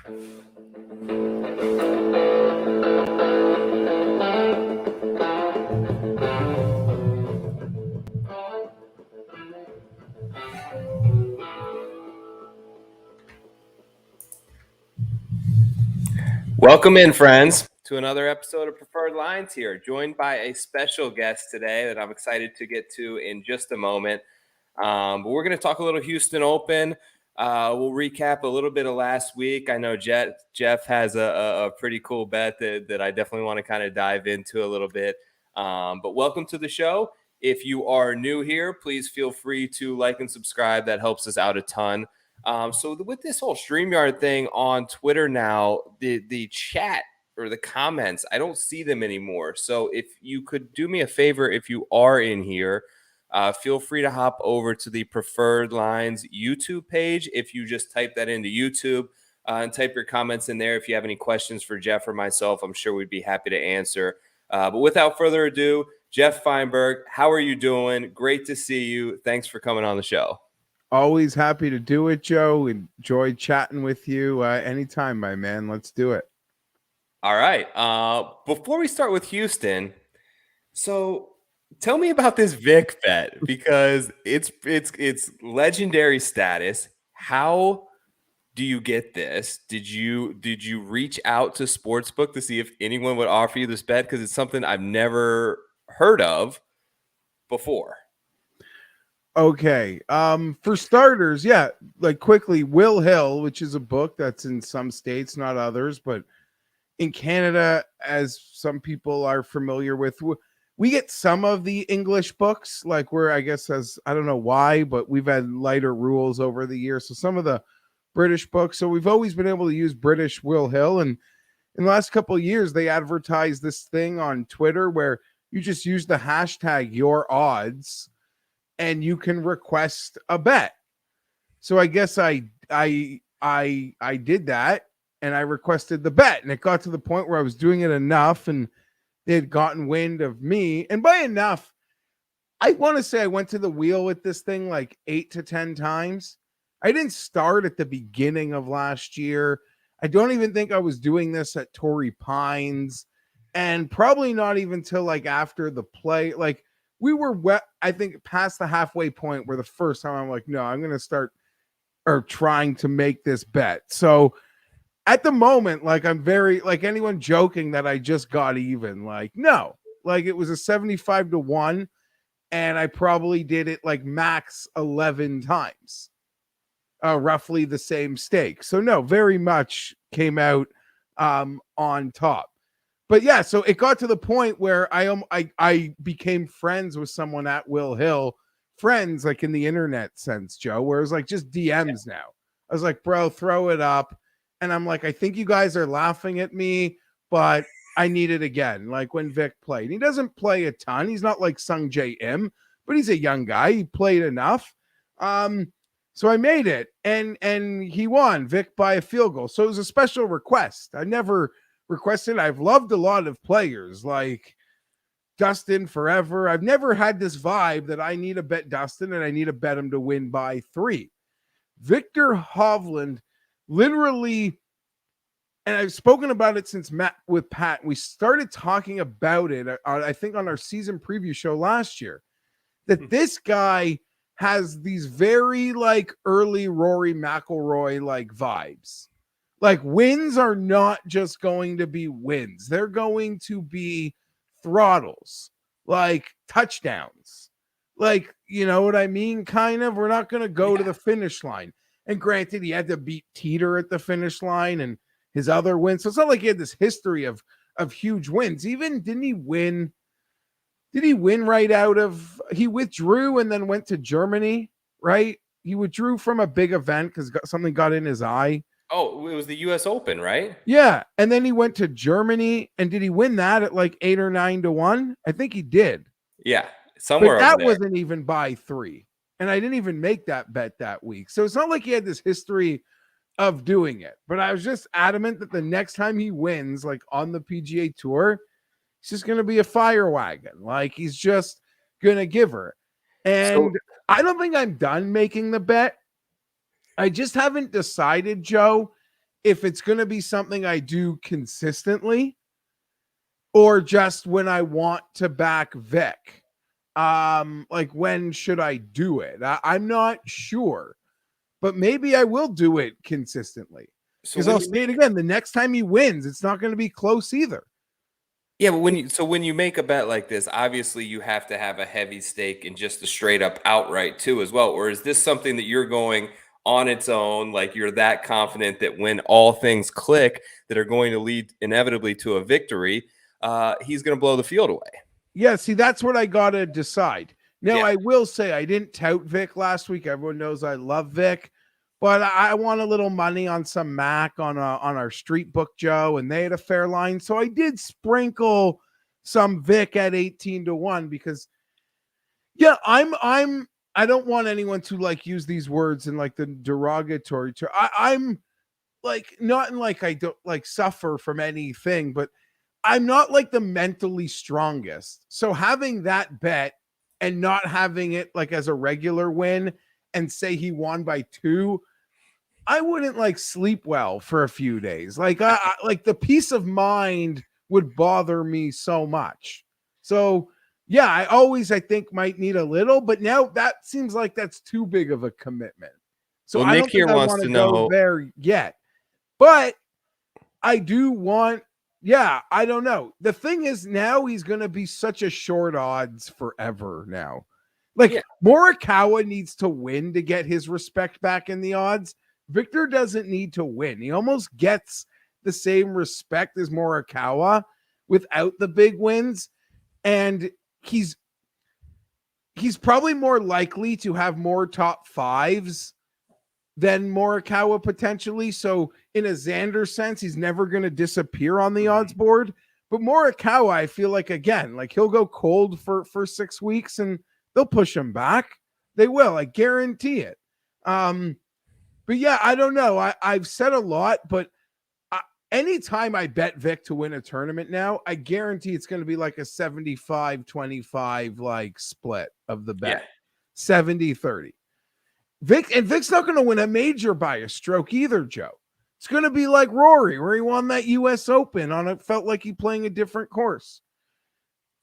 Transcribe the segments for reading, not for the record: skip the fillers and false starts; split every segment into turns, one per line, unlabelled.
Welcome in, friends, to another episode of Preferred Lines here, joined by a special guest today that I'm excited to get to in just a moment. But we're going to talk a little Houston Open. We'll recap a little bit of last week. I know Geoff has a pretty cool bet that I definitely want to kind of dive into a little bit. But welcome to the show. If you are new here, please feel free to like and subscribe. That helps us out a ton. So with this whole StreamYard thing on Twitter now, the chat or the comments, I don't see them anymore. So if you could do me a favor, if you are in here, feel free to hop over to the Preferred Lines YouTube page. If you just type that into YouTube and type your comments in there, if you have any questions for Geoff or myself, I'm sure we'd be happy to answer. But without further ado, Geoff Fienberg, how are you doing? Great to see you. Thanks for coming on the show.
Always happy to do it, Joe. Enjoy chatting with you anytime, my man. Let's do it.
All right. Before we start with Houston, so tell me about this Vic bet, because it's legendary status. How do you get this? Did you reach out to Sportsbook to see if anyone would offer you this bet? Because it's something I've never heard of before.
Okay. For starters, yeah, like quickly, Will Hill, which is a book that's in some states, not others, but in Canada, as some people are familiar with, we get some of the English books, like where I guess I don't know why, but we've had lighter rules over the years. So some of the British books. So we've always been able to use British Will Hill. And in the last couple of years, they advertised this thing on Twitter where you just use the hashtag your odds and you can request a bet. So I guess I did that and I requested the bet, and it got to the point where I was doing it enough and they had gotten wind of me. And by enough, I want to say I went to the wheel with this thing like 8 to 10 times. I didn't start at the beginning of last year. I don't even think I was doing this at Torrey Pines, and probably not even till like after the play. Like we were I think past the halfway point where the first time I'm like, no, I'm going to start or trying to make this bet. So at the moment, like I'm very, like anyone joking that I just got even, like, no, like it was a 75 to 1 and I probably did it like max 11 times, roughly the same stake. So no, very much came out on top. But yeah, so it got to the point where I became friends with someone at Will Hill, friends like in the internet sense, Joe, where it was like just DMs now. I was like, bro, throw it up. And I'm like, I think you guys are laughing at me, but I need it again. Like when Vic played, he doesn't play a ton. He's not like Sung J M, but he's a young guy. He played enough. So I made it, and he won, Vic, by a field goal. So it was a special request. I never requested. I've loved a lot of players like Dustin forever. I've never had this vibe that I need to bet Dustin and I need to bet him to win by 3. Victor Hovland, literally, and I've spoken about it since with Pat. We started talking about it, I think, on our season preview show last year, that this guy has these very like early Rory McIlroy like vibes. Like wins are not just going to be wins. They're going to be throttles, like touchdowns. Like, you know what I mean? Kind of. We're not going to go to the finish line. And granted, he had to beat Teeter at the finish line and his other wins. So it's not like he had this history of huge wins. Even didn't he win? Did he win right out of? He withdrew and then went to Germany, right? He withdrew from a big event because something got in his eye.
Oh, it was the U.S. Open, right?
Yeah, and then he went to Germany, and did he win that at like 8 or 9 to 1? I think he did.
Yeah, somewhere.
But that
over there.
wasn't even by 3, and I didn't even make that bet that week. So it's not like he had this history of doing it. But I was just adamant that the next time he wins, like on the PGA Tour, he's just going to be a fire wagon. Like he's just going to give her. And I don't think I'm done making the bet. I just haven't decided, Joe, if it's going to be something I do consistently or just when I want to back Vic. Like when should I do it? I'm not sure, but maybe I will do it consistently.
So
Because I'll say it again, the next time he wins, it's not going to be close either.
yeah, but when you make a bet like this, obviously you have to have a heavy stake in just the straight up outright too as well. Or is this something that you're going on its own, like you're that confident that when all things click that are going to lead inevitably to a victory, he's going to blow the field away?
Yeah, see, that's what I got to decide. Now,
Yeah.
I will say I didn't tout Vic last week. Everyone knows I love Vic, but I want a little money on some Mac on our Street Book Joe, and they had a fair line. So I did sprinkle some Vic at 18-1 because yeah, I don't want anyone to like use these words in like the derogatory term. I'm like not in like I don't like suffer from anything, but I'm not like the mentally strongest. So having that bet and not having it like as a regular win and say he won by 2, I wouldn't like sleep well for a few days. Like like the peace of mind would bother me so much. So yeah, I think might need a little, but now that seems like that's too big of a commitment. So
Well,
I
Nick
don't
here
think I
wants
want
to
to go
know.
there yet. But I do want, yeah, I don't know. The thing is now he's going to be such a short odds forever now. Like
Yeah.
Morikawa needs to win to get his respect back in the odds. Victor doesn't need to win. He almost gets the same respect as Morikawa without the big wins. And he's probably more likely to have more top 5s than Morikawa potentially. So in a Xander sense, he's never going to disappear on the odds board. But Morikawa, I feel like, again, like he'll go cold for 6 weeks and they'll push him back. They will. I guarantee it. But yeah, I don't know. I've said a lot, but anytime I bet Vic to win a tournament now, I guarantee it's going to be like a 75-25 like split of the bet.
Yeah.
70-30. Vic's not going to win a major by a stroke either, Joe. It's going to be like Rory, where he won that U.S. Open on it, felt like he playing a different course.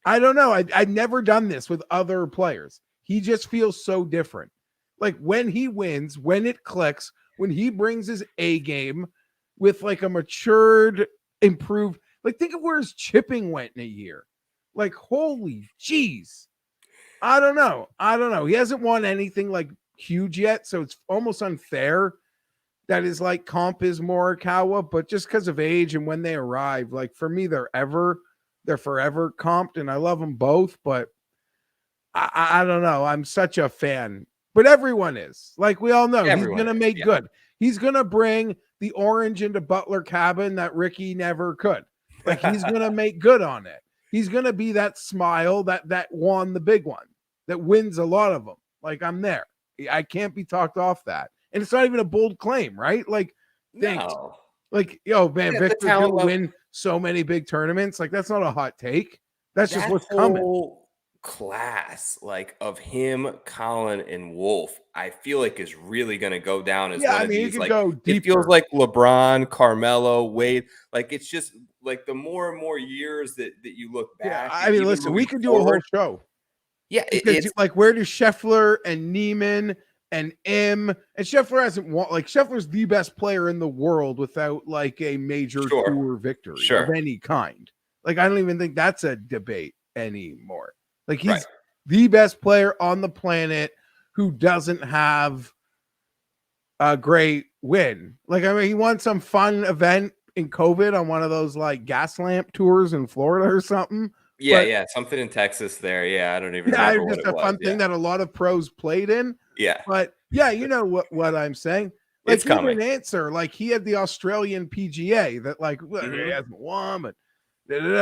I don't know. I've never done this with other players. He just feels so different. Like when he wins, when it clicks, when he brings his A game with like a matured, improved, like think of where his chipping went in a year. Like, holy jeez. I don't know. He hasn't won anything like huge yet, so it's almost unfair that his like comp is Morikawa, but just because of age and when they arrive, like for me, they're forever comped, and I love them both, but I don't know. I'm such a fan, but everyone is. Like we all know, he's gonna make good. He's gonna bring the orange into Butler Cabin that Ricky never could. Like he's gonna make good on it. He's gonna be that smile that won the big one, that wins a lot of them. Like I'm there. I can't be talked off that. And it's not even a bold claim, right? Like, thanks.
No.
Like, yo, man, yeah, Victor's gonna win so many big tournaments. Like, that's not a hot take. That's just what's coming.
Class like of him, Colin, and Wolf, I feel like is really going to go down as one of these.
You
like
go deeper.
It feels like LeBron, Carmelo, Wade. Like it's just like the more and more years that you look back.
Yeah, I mean, listen, we could do a whole show.
Yeah,
it's like where do Scheffler and Neiman and M and Scheffler hasn't won. Like Scheffler's the best player in the world without like a major tour victory of any kind. Like I don't even think that's a debate anymore. Like he's the best player on the planet who doesn't have a great win. Like, I mean, he won some fun event in COVID on one of those like gas lamp tours in Florida or something.
Yeah, something in Texas there. Yeah, I don't even remember what it was.
Just a fun thing that a lot of pros played in.
Yeah.
But yeah, you know what I'm saying? Like
it's coming.
An answer. Like he had the Australian PGA that like he hasn't won, but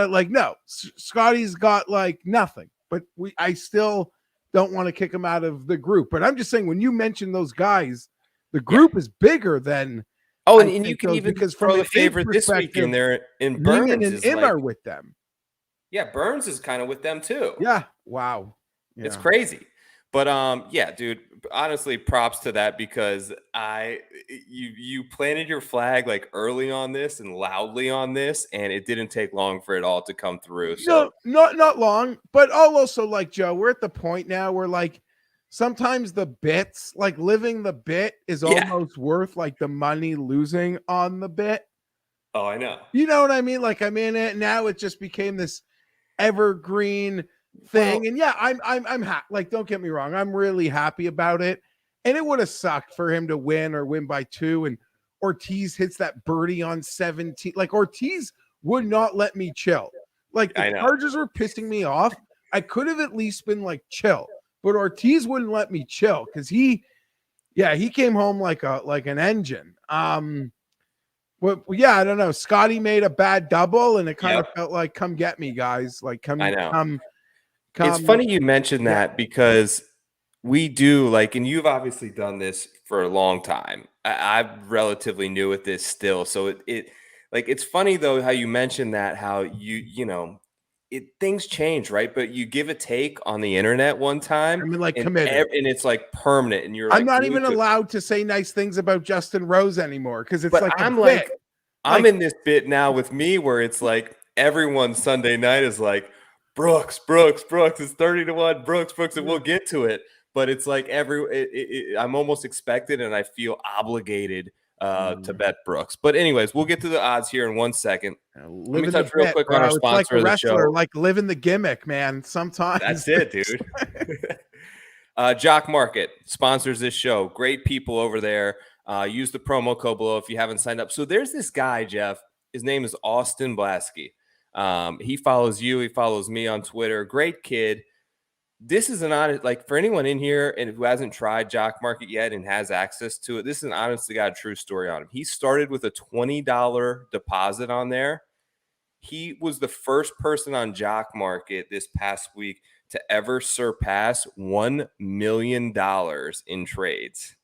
like no, Scotty's got like nothing. But I still don't want to kick him out of the group. But I'm just saying, when you mention those guys, the group is bigger than.
Oh, and you can even
because
throw the favorite this week in there. In Burns
and Im are with them.
Yeah, Burns is kind of with them too.
Yeah, wow,
It's crazy. But yeah, dude, honestly, props to that because you planted your flag like early on this and loudly on this, and it didn't take long for it all to come through. So
No, not long, but I'll also like Joe. We're at the point now where like sometimes the bits, like living the bit, is
yeah.
almost worth like the money losing on the bit.
Oh, I know.
You know what I mean? Like I'm in it now. It just became this evergreen
Well,
thing, and yeah, I'm like don't get me wrong, I'm really happy about it. And it would have sucked for him to win or win by 2, and Ortiz hits that birdie on 17. Like Ortiz would not let me chill. Like the
I know.
Chargers were pissing me off. I could have at least been like chill, but Ortiz wouldn't let me chill because he came home like an engine. Well, yeah, I don't know. Scotty made a bad double, and it kind of
Yep.
felt like, "Come get me, guys!" Like,
I know.
come,
It's
come.
funny you mentioned
Yeah,
that because we do like, and you've obviously done this for a long time. I'm relatively new at this still, so it like it's funny though how you mentioned that how you know things change, right? But you give a take on the internet one time,
I mean, like
and
committed.
and it's like permanent, and you're
I'm
like
not
glued
even
to it.
allowed to say nice things about Justin Rose anymore because it's
But
like a
I'm
bit.
like, I'm
Like,
in this bit now with me where it's like everyone Sunday night is like Brooks, Brooks, Brooks. It's 30-1, Brooks, Brooks, and we'll get to it. But it's like I'm almost expected, and I feel obligated to bet Brooks. But anyways, we'll get to the odds here in 1 second. Let me
living the
touch real
bit,
quick on our
bro. It's like
sponsor
a
of the
wrestler,
show.
like living the gimmick, man. Sometimes
That's it, dude. Jock Market sponsors this show. Great people over there. Use the promo code below if you haven't signed up. So there's this guy, Geoff. His name is Austin Blasky. He follows you. He follows me on Twitter. Great kid. This is an honest, like for anyone in here and who hasn't tried Jock Market yet and has access to it, this is an honestly got a true story on him. He started with a $20 deposit on there. He was the first person on Jock Market this past week to ever surpass $1 million in trades,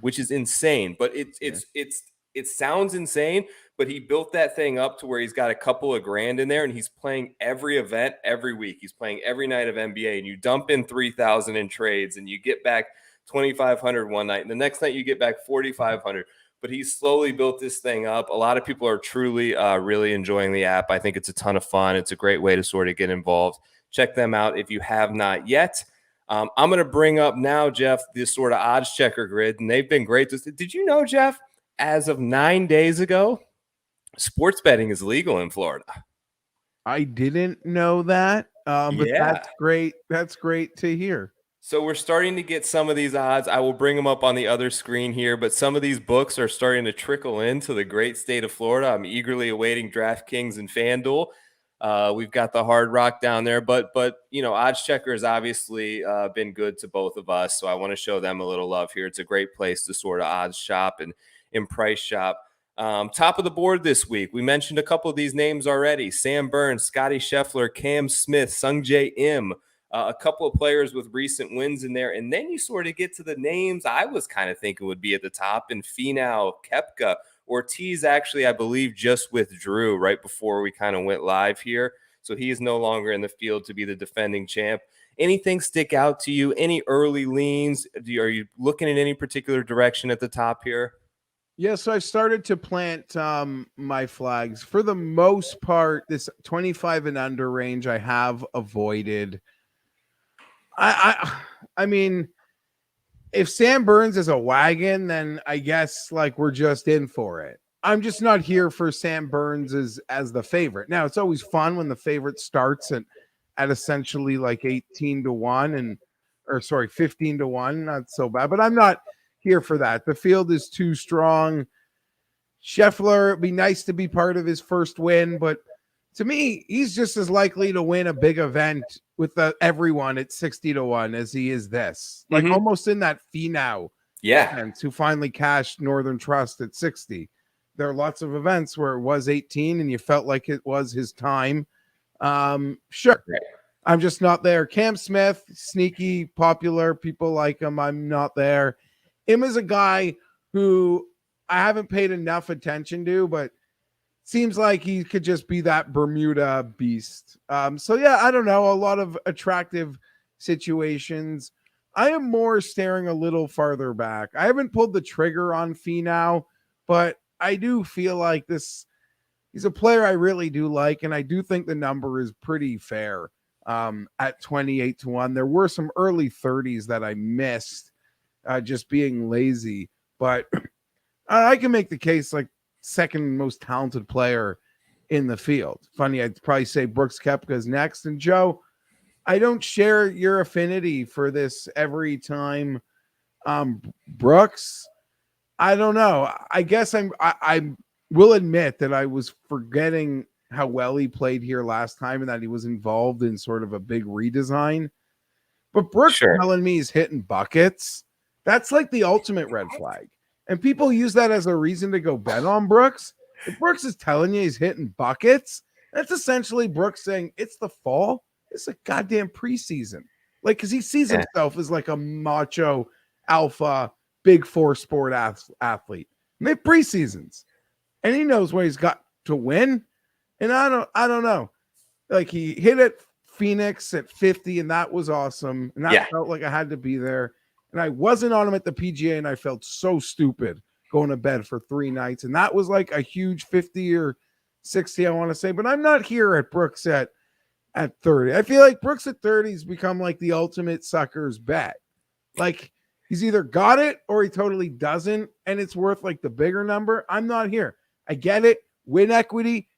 which is insane. But it sounds insane, but he built that thing up to where he's got a couple of grand in there, and he's playing every event every week. He's playing every night of NBA, and you dump in 3,000 in trades, and you get back 2,500 one night, and the next night you get back 4,500. But he's slowly built this thing up. A lot of people are truly really enjoying the app. I think it's a ton of fun. It's a great way to sort of get involved. Check them out if you have not yet. I'm going to bring up now, Geoff, this sort of odds checker grid, and they've been great. Did you know, Geoff, as of 9 days ago, sports betting is legal in Florida?
I didn't know that, but
Yeah.
that's great. That's great to hear.
So we're starting to get some of these odds. I will bring them up on the other screen here, but some of these books are starting to trickle into the great state of Florida. I'm eagerly awaiting DraftKings and FanDuel. We've got the Hard Rock down there, but you know, Odds Checker has obviously been good to both of us, so I want to show them a little love here. It's a great place to sort of odds shop and price shop. Top of the board this week, we mentioned a couple of these names already: Sam Burns, Scotty Scheffler, Cam Smith, Sungjae Im. A couple of players with recent wins in there. And then you sort of get to the names I was kind of thinking would be at the top, and Finau, Koepka. Ortiz actually, I believe, just withdrew right before we kind of went live here. So he is no longer in the field to be the defending champ. Anything stick out to you? Any early leans? Are you looking in any particular direction at the top here?
Yeah, so I've started to plant my flags. For the most part, this 25 and under range I have avoided. I mean, if Sam Burns is a wagon, then I guess like we're just in for it. I'm just not here for Sam Burns as the favorite. Now it's always fun when the favorite starts at essentially like 18-1 and or sorry, 15-1. Not so bad, but I'm not here for that. The field is too strong. Scheffler, it'd be nice to be part of his first win, but to me, he's just as likely to win a big event with everyone at 60-1 as he is this. Like almost in that Finau sense, who finally cashed Northern Trust at 60. There are lots of events where it was 18 and you felt like it was his time. Sure.
Right.
I'm just not there. Cam Smith, sneaky, popular. People like him. I'm not there. Him is a guy who I haven't paid enough attention to, but seems like he could just be that Bermuda beast. So yeah, I don't know. A lot of attractive situations. I am more staring a little farther back. I haven't pulled the trigger on Finau, but I do feel like he's a player I really do like, and I do think the number is pretty fair at 28-1. There were some early 30s that I missed just being lazy, but I can make the case like second most talented player in the field. Funny, I'd probably say Brooks Koepka is next. And Joe, I don't share your affinity for this every time. Brooks, I don't know. I guess I will admit that I was forgetting how well he played here last time and that he was involved in sort of a big redesign. But Brooks telling me he's hitting buckets, that's like the ultimate red flag. And people use that as a reason to go bet on Brooks. If Brooks is telling you he's hitting buckets, that's essentially Brooks saying it's the fall. It's a goddamn preseason. Like, because he sees himself as like a macho alpha big four sport athlete. And they have preseasons. And he knows what he's got to win. And I don't know. Like, he hit at Phoenix at 50, and that was awesome. And that felt like I had to be there. And I wasn't on him at the PGA, and I felt so stupid going to bed for 3 nights. And that was like a huge 50 or 60, I want to say. But I'm not here at Brooks at 30. I feel like Brooks at 30 has become like the ultimate sucker's bet. Like, he's either got it or he totally doesn't, and it's worth like the bigger number. I'm not here. I get it. Win equity.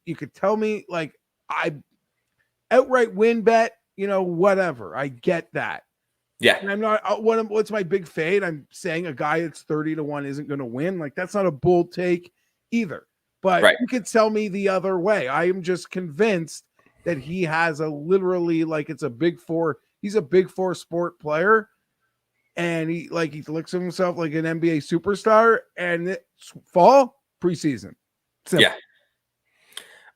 You could tell me like I outright win bet, whatever. I get that.
Yeah.
And I'm not, what's my big fade? I'm saying a guy that's 30-1 isn't going to win. Like, that's not a bold take either. But you could tell me the other way. I am just convinced that he has literally like it's a big four. He's a big four sport player. And he looks at himself like an NBA superstar, and it's fall preseason. Simple.
Yeah.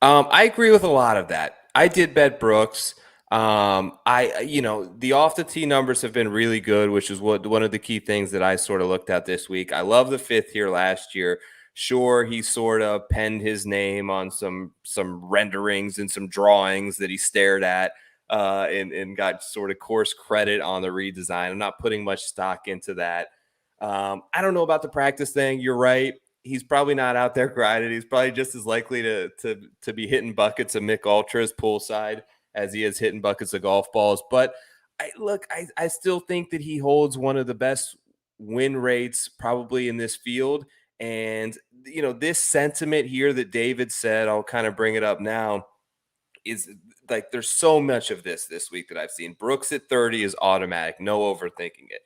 I agree with a lot of that. I did bet Brooks. The off the tee numbers have been really good, which is one of the key things that I sort of looked at this week. I love the fifth here last year. Sure, he sort of penned his name on some renderings and some drawings that he stared at and got sort of course credit on the redesign. I'm not putting much stock into that. I don't know about the practice thing. You're right. He's probably not out there grinding. He's probably just as likely to be hitting buckets of Mick Ultras poolside as he is hitting buckets of golf balls. But I still think that he holds one of the best win rates probably in this field. And, this sentiment here that David said, I'll kind of bring it up now, is like there's so much of this week that I've seen. Brooks at 30 is automatic, no overthinking it.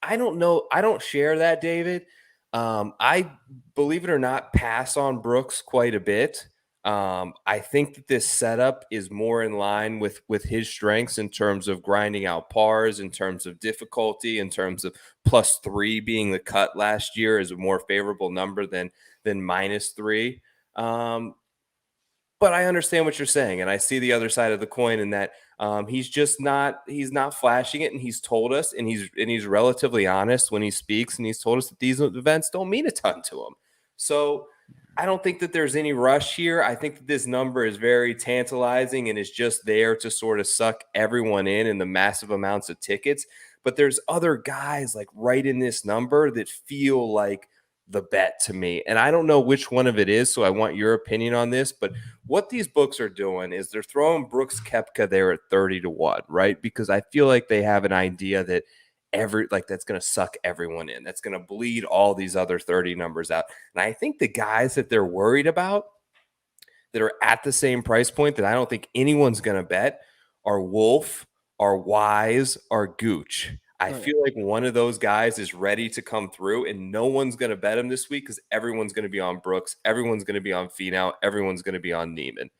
I don't know. I don't share that, David. I, believe it or not, pass on Brooks quite a bit. I think that this setup is more in line with his strengths in terms of grinding out pars, in terms of difficulty, in terms of +3 being the cut last year is a more favorable number than -3. But I understand what you're saying, and I see the other side of the coin in that he's not flashing it, and he's told us, and he's relatively honest when he speaks, and he's told us that these events don't mean a ton to him. So I don't think that there's any rush here. I think that this number is very tantalizing and is just there to sort of suck everyone in the massive amounts of tickets. But there's other guys like right in this number that feel like the bet to me. And I don't know which one of it is, so I want your opinion on this. But what these books are doing is they're throwing Brooks Koepka there at 30-1, right? Because I feel like they have an idea that that's going to suck everyone in. That's going to bleed all these other 30 numbers out. And I think the guys that they're worried about that are at the same price point that I don't think anyone's going to bet are Wolf, are Wise, are Gooch. I feel like one of those guys is ready to come through, and no one's going to bet him this week because everyone's going to be on Brooks. Everyone's going to be on Finau. Everyone's going to be on Neiman.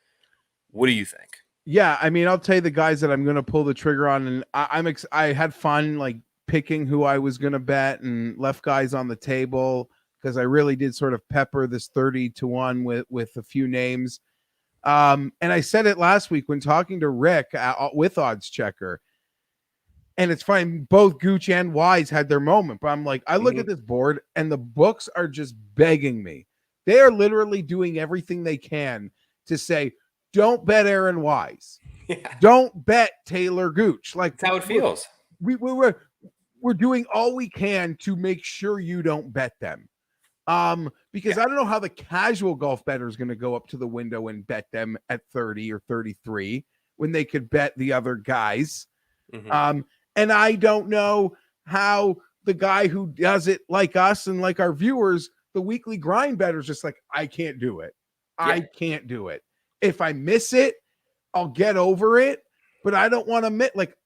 What do you think?
Yeah, I mean, I'll tell you the guys that I'm going to pull the trigger on, and I had fun like picking who I was going to bet and left guys on the table because I really did sort of pepper this 30-1 with a few names. And I said it last week when talking to Rick with Odds Checker. And it's fine. Both Gooch and Wise had their moment, but I'm like, I look at this board and the books are just begging me. They are literally doing everything they can to say, don't bet Aaron Wise. Yeah. Don't bet Taylor Gooch. Like,
that's how it feels.
we're doing all we can to make sure you don't bet them. Because
Yeah.
I don't know how the casual golf bettor is going to go up to the window and bet them at 30 or 33 when they could bet the other guys.
Mm-hmm.
And I don't know how the guy who does it like us and like our viewers, the weekly grind bettor is just like, I can't do it. I can't do it. If I miss it, I'll get over it. But I don't want to admit, like,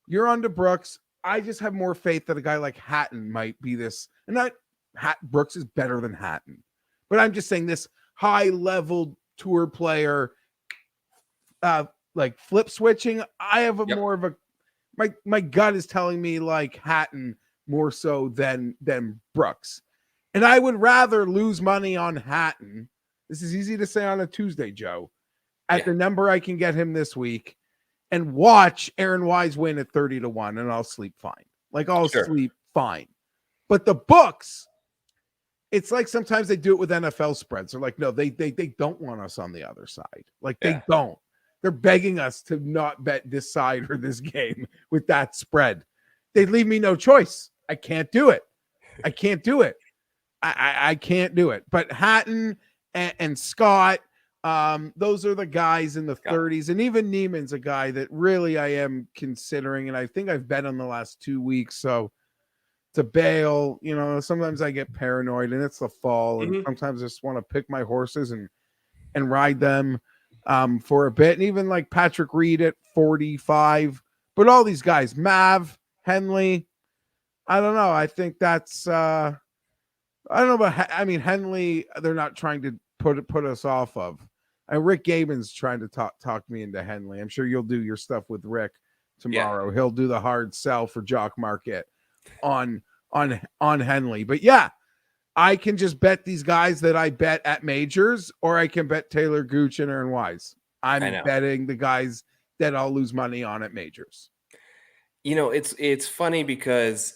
you're on to Brooks. I just have more faith that a guy like Hatton might be this. And not Brooks is better than Hatton. But I'm just saying this high level tour player, like flip switching. I have a more of a my gut is telling me like Hatton more so than Brooks. And I would rather lose money on Hatton. This is easy to say on a Tuesday, Joe, at the number I can get him this week and watch Aaron Wise win at 30-1 and I'll sleep fine. Like I'll sleep fine. But the books, it's like sometimes they do it with NFL spreads. They're like, no, they don't want us on the other side. Like they don't. They're begging us to not bet this side or this game with that spread. They leave me no choice. I can't do it. I can't do it. I can't do it. But Hatton and Scott, those are the guys in the 30s. And even Neiman's a guy that really I am considering. And I think I've bet on the last 2 weeks. So to bail, you know, sometimes I get paranoid and it's the fall. And sometimes I just want to pick my horses and ride them for a bit. And even like Patrick Reed at 45. But all these guys, Mav, Henley, I don't know. I think that's I don't know about. I mean, Henley. They're not trying to put us off of. And Rick Gabin's trying to talk me into Henley. I'm sure you'll do your stuff with Rick tomorrow. He'll do the hard sell for Jock Market on Henley. But yeah, I can just bet these guys that I bet at majors, or I can bet Taylor Gooch and Aaron Wise. I'm betting the guys that I'll lose money on at majors.
You know, it's funny because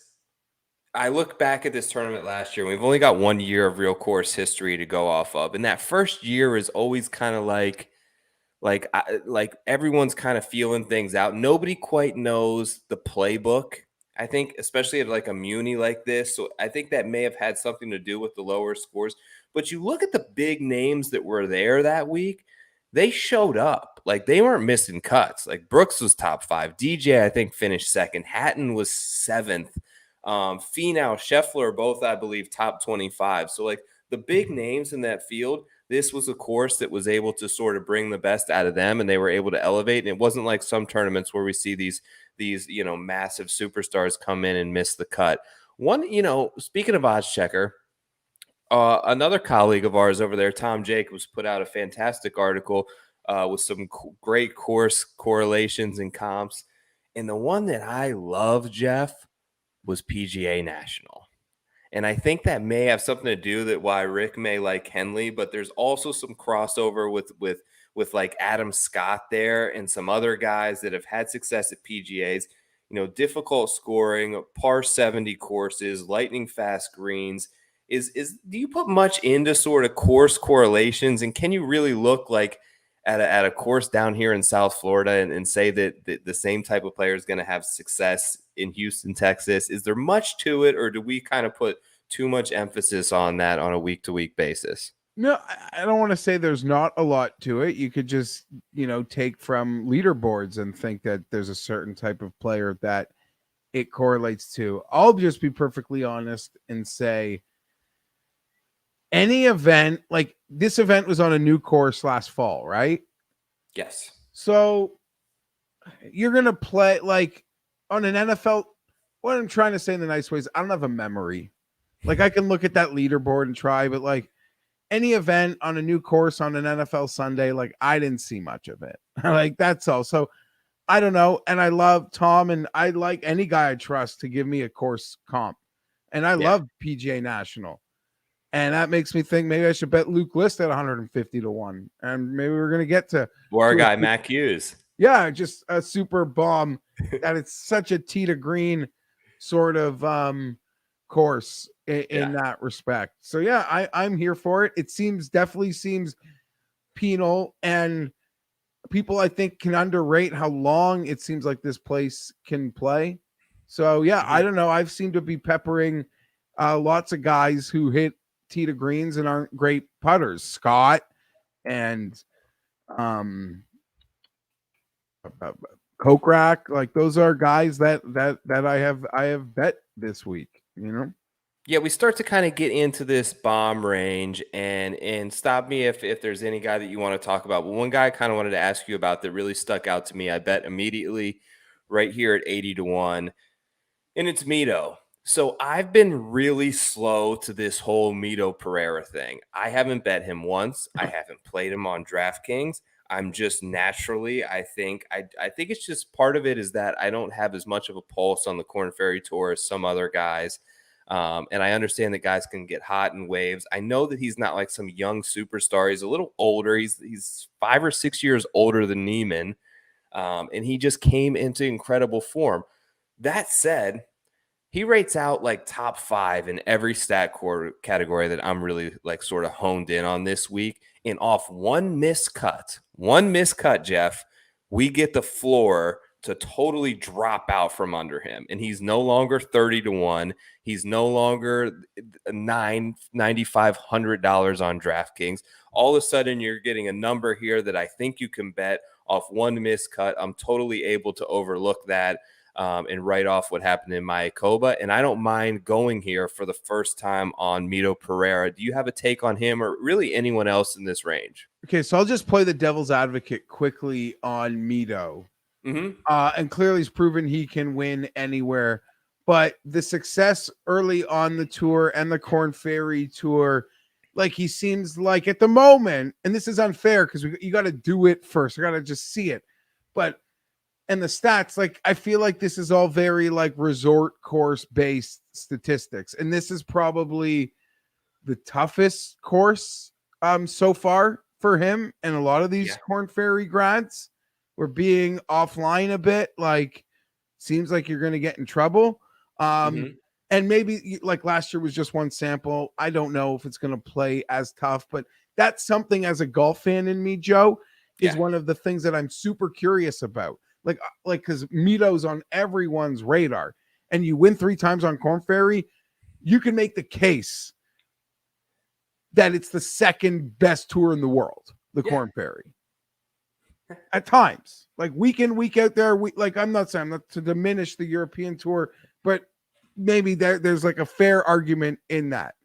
I look back at this tournament last year, and we've only got 1 year of real course history to go off of. And that first year is always kind of like everyone's kind of feeling things out. Nobody quite knows the playbook. I think, especially at like a Muni like this. So I think that may have had something to do with the lower scores. But you look at the big names that were there that week, they showed up. Like they weren't missing cuts. Like Brooks was top 5. DJ, I think, finished second. Hatton was 7th. Finau, Scheffler, both, I believe, top 25. So like the big names in that field, this was a course that was able to sort of bring the best out of them, and they were able to elevate. And it wasn't like some tournaments where we see these you know, massive superstars come in and miss the cut. One, you know, speaking of odds checker, another colleague of ours over there, Tom Jacobs, put out a fantastic article with some great course correlations and comps. And the one that I love, Geoff, was PGA National. And I think that may have something to do that why Rick may like Henley, but there's also some crossover with like Adam Scott there and some other guys that have had success at PGAs. You know, difficult scoring, par 70 courses, lightning fast greens. Do you put much into sort of course correlations, and can you really look like at a course down here in South Florida and say that the same type of player is going to have success in Houston, Texas? Is there much to it, or do we kind of put too much emphasis on that on a week-to-week basis?
No, I don't want to say there's not a lot to it. You could just, you know, take from leaderboards and think that there's a certain type of player that it correlates to. I'll just be perfectly honest and say any event, like this event was on a new course last fall, right?
Yes.
So you're going to play like on an NFL. What I'm trying to say in the nice ways, I don't have a memory. Like I can look at that leaderboard and try, but like any event on a new course on an NFL Sunday, like I didn't see much of it. Like that's all. So I don't know. And I love Tom, and I like any guy I trust to give me a course comp. And I love PGA National. And that makes me think maybe I should bet Luke List at 150-1. And maybe we're going to get to
our guy, Mac Hughes.
Yeah, just a super bomb that it's such a tee to green sort of course in that respect. So yeah, I'm here for it. It definitely seems penal, and people I think can underrate how long it seems like this place can play. So yeah, I
Mhm.
don't know. I've seemed to be peppering lots of guys who hit tee to greens and aren't great putters. Scott and um Kokrak, like those are guys that I have bet this week, you know.
Yeah, we start to kind of get into this bomb range, and stop me if there's any guy that you want to talk about. But one guy I kind of wanted to ask you about that really stuck out to me. I bet immediately right here at 80 to 1, and it's Mito. So I've been really slow to this whole Mito Pereira thing. I haven't bet him once. I haven't played him on DraftKings. I'm just naturally, I think it's just part of it is that I don't have as much of a pulse on the Corn Ferry Tour as some other guys. And I understand that guys can get hot in waves. I know that he's not like some young superstar. He's a little older. He's 5 or 6 years older than Neiman, and he just came into incredible form. That said, he rates out like top 5 in every stat category that I'm really like sort of honed in on this week. And off one miscut, Geoff, we get the floor to totally drop out from under him. And he's no longer 30 to 1. He's no longer $9,500 on DraftKings. All of a sudden, you're getting a number here that I think you can bet off one miscut. I'm totally able to overlook that and write off what happened in Mayakoba. And I don't mind going here for the first time on Mito Pereira. Do you have a take on him or really anyone else in this range?
Okay, so I'll just play the devil's advocate quickly on Mito.
Mm-hmm.
And clearly he's proven he can win anywhere. But the success early on the tour and the Corn Ferry Tour, like he seems like at the moment, and this is unfair because you got to do it first. I got to just see it. But and the stats, like I feel like this is all very like resort course based statistics, and this is probably the toughest course so far for him. And a lot of these
Yeah.
Corn Ferry grads were being offline a bit. Like, seems like you're going to get in trouble.
Mm-hmm.
And maybe like last year was just one sample. I don't know if it's going to play as tough, but that's something as a golf fan in me, Joe, is
Yeah.
one of the things that I'm super curious about. Like because Mito's on everyone's radar, and you win 3 times on Corn Ferry, you can make the case that it's the second best tour in the world, the
Yeah.
Corn Ferry. At times, like week in, week out there, I'm not saying not to diminish the European tour, but maybe there's like a fair argument in that.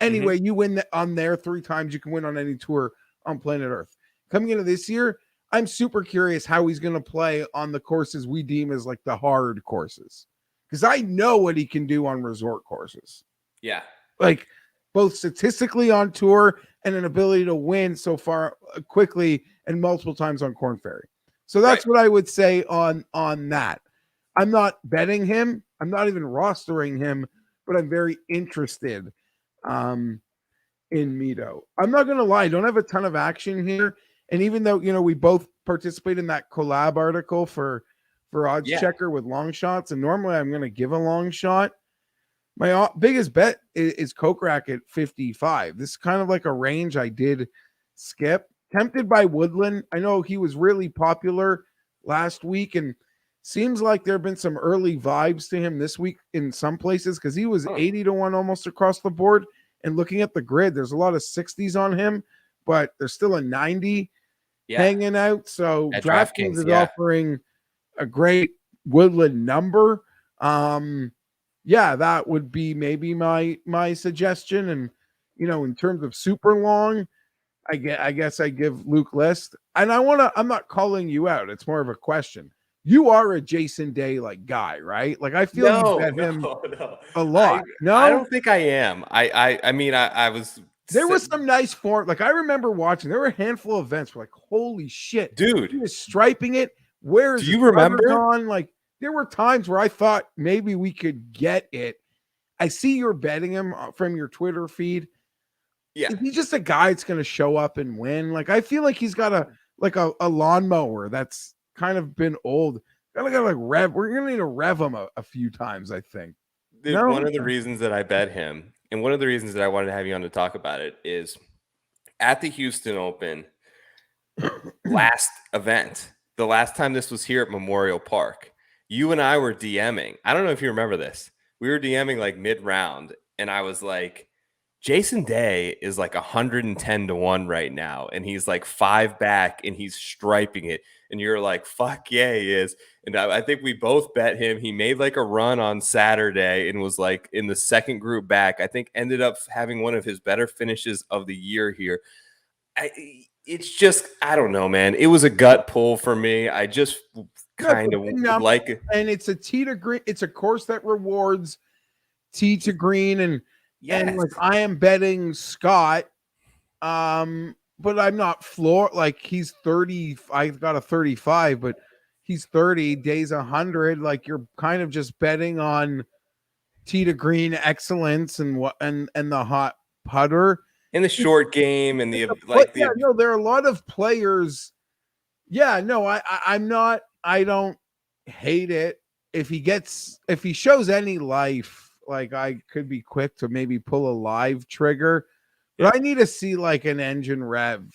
Mm-hmm.
Anyway, you win on there 3 times, you can win on any tour on planet Earth. Coming into this year, I'm super curious how he's going to play on the courses we deem as like the hard courses, because I know what he can do on resort courses.
Yeah.
Like both statistically on tour and an ability to win so far quickly and multiple times on Corn Ferry. So that's
Right.
what I would say on that. I'm not betting him. I'm not even rostering him, but I'm very interested in Mito. I'm not going to lie. I don't have a ton of action here. And even though, we both participate in that collab article for Odds
Yeah.
Checker with long shots, and normally I'm going to give a long shot. My biggest bet is Kokrak at 55. This is kind of like a range I did skip. Tempted by Woodland. I know he was really popular last week, and seems like there have been some early vibes to him this week in some places because he was 80 to 1 almost across the board. And looking at the grid, there's a lot of 60s on him, but there's still a 90 hanging out. So
At
DraftKings
DraftKings,
is
yeah.
offering a great Woodland number. Yeah, that would be maybe my suggestion. And in terms of super long, I guess I give Luke List. And I'm not calling you out. It's more of a question. You are a Jason Day like guy, right? Like I feel you
No,
bet him
no.
a
I
lot.
I
No,
don't think I am. I mean I was
there was some nice form. Like I remember watching. There were a handful of events where like, holy shit,
dude.
he is striping it. Where is
Do
his
you
putter
remember?
gone? Like there were times where I thought maybe we could get it. I see you're betting him from your Twitter feed.
Yeah.
Is he just a guy that's going to show up and win? Like I feel like he's got a lawnmower that's kind of been old. Gotta like rev. We're gonna need to rev him a few times, I think.
Dude,
No,
one of the reasons that I bet him, and one of the reasons that I wanted to have you on to talk about it, is at the Houston Open last event, the last time this was here at Memorial Park, you and I were DMing. I don't know if you remember this. We were DMing like mid round, and I was like, Jason Day is like 110-1 right now, and he's like 5 back, and he's striping it. And you're like, fuck yeah, he is. And I think we both bet him. He made like a run on Saturday and was like in the second group back. I think ended up having one of his better finishes of the year here. It's just, I don't know, man. It was a gut pull for me. I just kind of would like it.
And it's a tee to green. It's a course that rewards tee to green, and like I am betting Scott, but I'm not floor. Like he's 30. I've got a 35, but he's 30 days 100. Like you're kind of just betting on tee to green excellence and the hot putter
in the short game and
there are a lot of players. Yeah, no, I'm not. I don't hate it. If he shows any life, like I could be quick to maybe pull a live trigger, but I need to see like an engine rev.